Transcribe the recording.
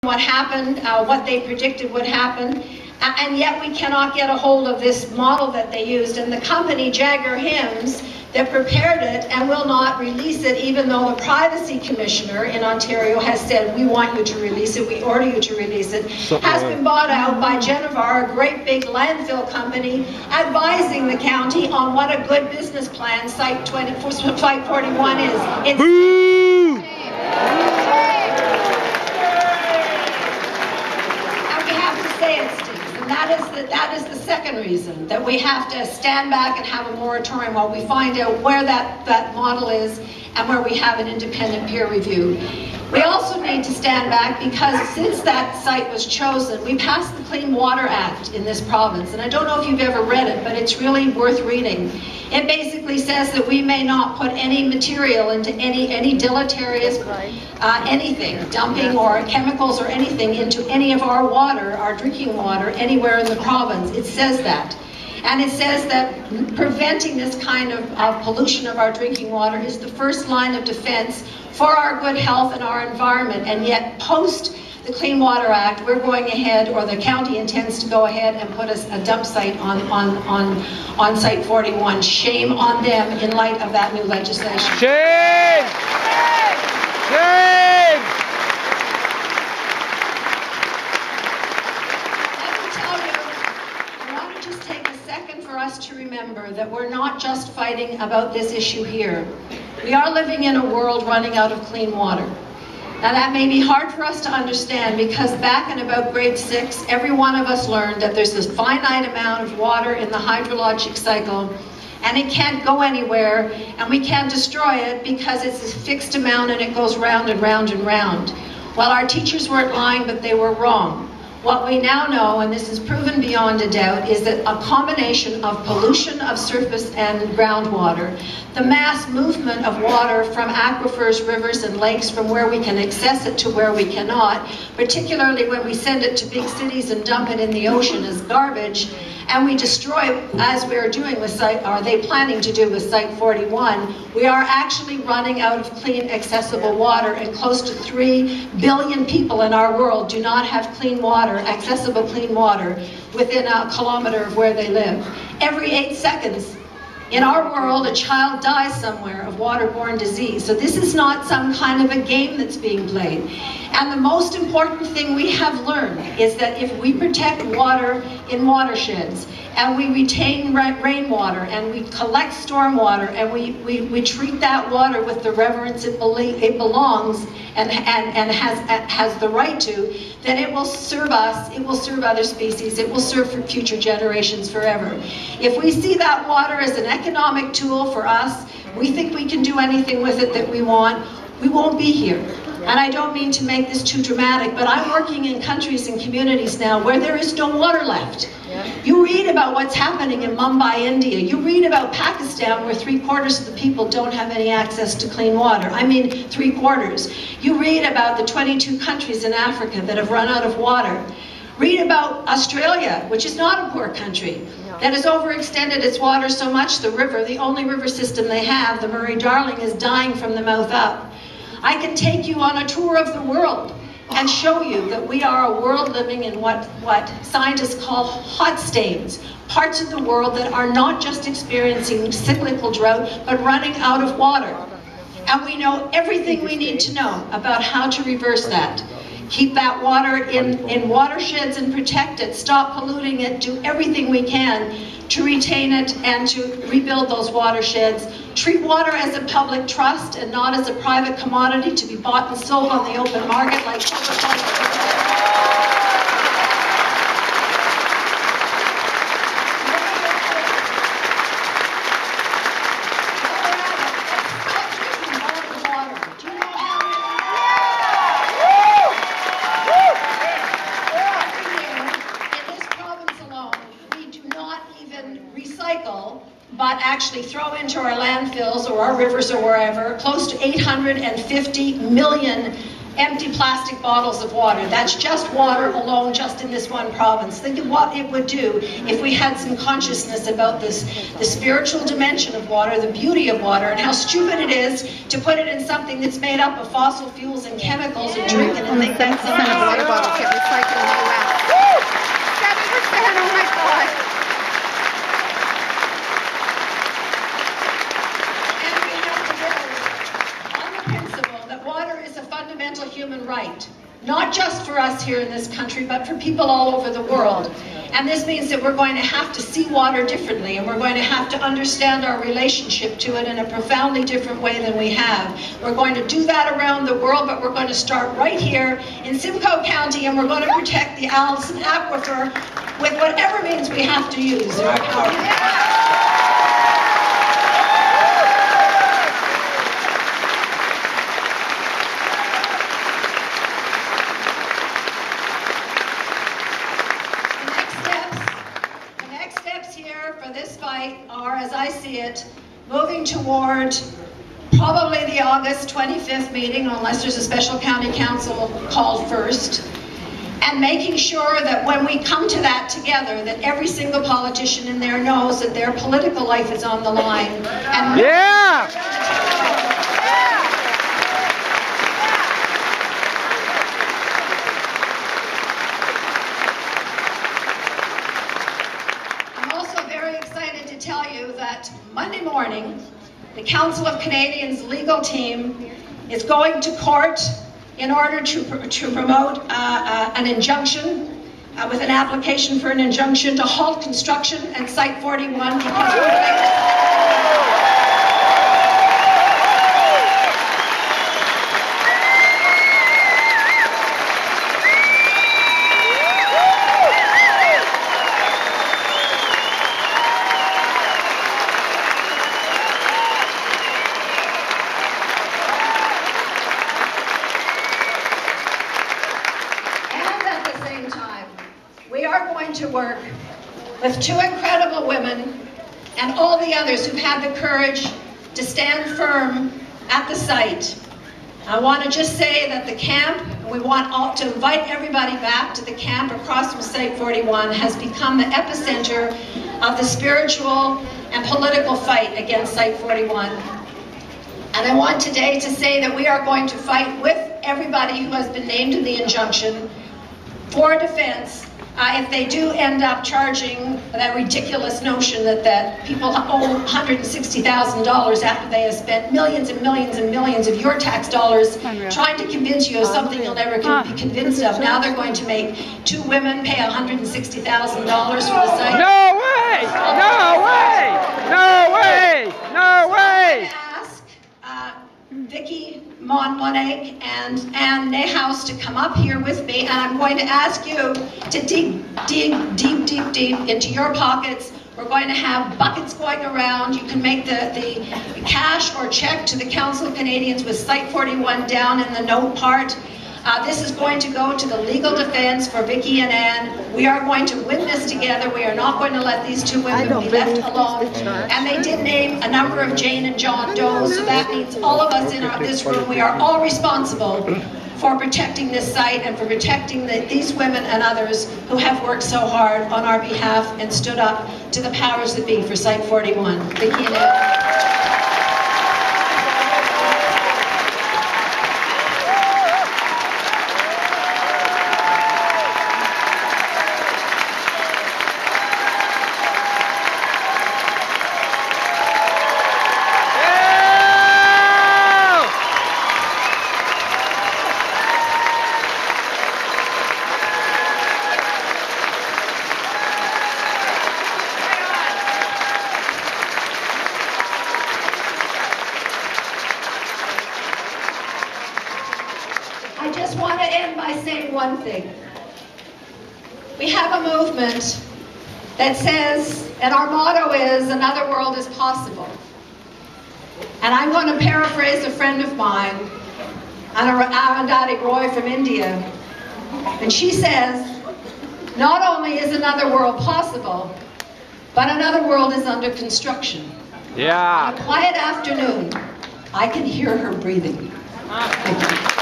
what happened, what they predicted would happen, and yet we cannot get a hold of this model that they used. And the company, Jagger Hims, that prepared it and will not release it, even though the privacy commissioner in Ontario has said, we want you to release it, we order you to release it, has been bought out by Genevar, a great big landfill company, advising the county on what a good business plan Site 41 is. It's and we have to say it, Steve. And that is the second reason, that we have to stand back and have a moratorium while we find out where that model is and where we have an independent peer review. We also need to stand back because since that site was chosen, we passed the Clean Water Act in this province. And I don't know if you've ever read it, but it's really worth reading. It basically says that we may not put any material into any deleterious anything, dumping or chemicals or anything into any of our water, our drinking water, anywhere in the province. It says that. And it says that preventing this kind of pollution of our drinking water is the first line of defense for our good health and our environment. And yet, post the Clean Water Act, we're going ahead, or the county intends to go ahead and put a dump site on Site 41. Shame on them in light of that new legislation. Shame! Shame! For us to remember that we're not just fighting about this issue here. We are living in a world running out of clean water. Now that may be hard for us to understand because back in about grade 6, every one of us learned that there's this finite amount of water in the hydrologic cycle and it can't go anywhere and we can't destroy it because it's a fixed amount and it goes round and round and round. Well, our teachers weren't lying, but they were wrong. What we now know, and this is proven beyond a doubt, is that a combination of pollution of surface and groundwater, the mass movement of water from aquifers, rivers, and lakes from where we can access it to where we cannot, particularly when we send it to big cities and dump it in the ocean as garbage, and we destroy, as we are doing with Site, or are they planning to do with Site 41, we are actually running out of clean, accessible water, and close to 3 billion people in our world do not have clean water, accessible clean water, within a kilometer of where they live. Every 8 seconds, in our world, a child dies somewhere of waterborne disease. So this is not some kind of a game that's being played. And the most important thing we have learned is that if we protect water in watersheds, and we retain rainwater, and we collect stormwater, and we treat that water with the reverence it belongs and has the right to, then it will serve us, it will serve other species, it will serve for future generations forever. If we see that water as an economic tool for us, we think we can do anything with it that we want, we won't be here. And I don't mean to make this too dramatic, but I'm working in countries and communities now where there is no water left. You read about what's happening in Mumbai, India. You read about Pakistan, where 3/4 of the people don't have any access to clean water. I mean, 3/4. You read about the 22 countries in Africa that have run out of water. Read about Australia, which is not a poor country, that has overextended its water so much the river, the only river system they have, the Murray-Darling, is dying from the mouth up. I can take you on a tour of the world and show you that we are a world living in what scientists call hot stains, parts of the world that are not just experiencing cyclical drought, but running out of water. And we know everything we need to know about how to reverse that. Keep that water in watersheds and protect it, stop polluting it, do everything we can to retain it and to rebuild those watersheds. Treat water as a public trust and not as a private commodity to be bought and sold on the open market like but actually throw into our landfills or our rivers or wherever close to 850 million empty plastic bottles of water. That's just water alone, just in this one province. Think of what it would do if we had some consciousness about this, the spiritual dimension of water, the beauty of water, and how stupid it is to put it in something that's made up of fossil fuels and chemicals and drink it and think that's not just for us here in this country, but for people all over the world. And this means that we're going to have to see water differently, and we're going to have to understand our relationship to it in a profoundly different way than we have. We're going to do that around the world, but we're going to start right here in Simcoe County, and we're going to protect the Allison aquifer with whatever means we have to use. Are, as I see it, moving toward probably the August 25th meeting, unless there's a special county council called first, and making sure that when we come to that together, that every single politician in there knows that their political life is on the line. And tell you that Monday morning, the Council of Canadians legal team is going to court in order to promote an injunction, with an application for an injunction to halt construction at Site 41 to work with two incredible women and all the others who've had the courage to stand firm at the site. I want to just say that the camp, and we want to invite everybody back to the camp across from Site 41, has become the epicenter of the spiritual and political fight against Site 41. And I want today to say that we are going to fight with everybody who has been named in the injunction for defense. If they do end up charging that ridiculous notion that people owe $160,000 after they have spent millions and millions and millions of your tax dollars trying to convince you of something you'll never be convinced of. Now they're going to make two women pay $160,000 for the site. No way! No way! No way! No way! Vicki Monig and Ann Nehaus to come up here with me, and I'm going to ask you to dig deep into your pockets. We're going to have buckets going around. You can make the cash or check to the Council of Canadians with Site 41 down in the note part. This is going to go to the legal defense for Vicki and Ann. We are going to win this together. We are not going to let these two women be left alone. And they did name a number of Jane and John Does, so that means all of us in this room, we are all responsible for protecting this site and for protecting these women and others who have worked so hard on our behalf and stood up to the powers that be for Site 41. Vicki and Ann. I just want to end by saying one thing. We have a movement that says, and our motto is, another world is possible. And I'm going to paraphrase a friend of mine, Arundhati Roy from India. And she says, not only is another world possible, but another world is under construction. Yeah. On a quiet afternoon, I can hear her breathing. Thank you.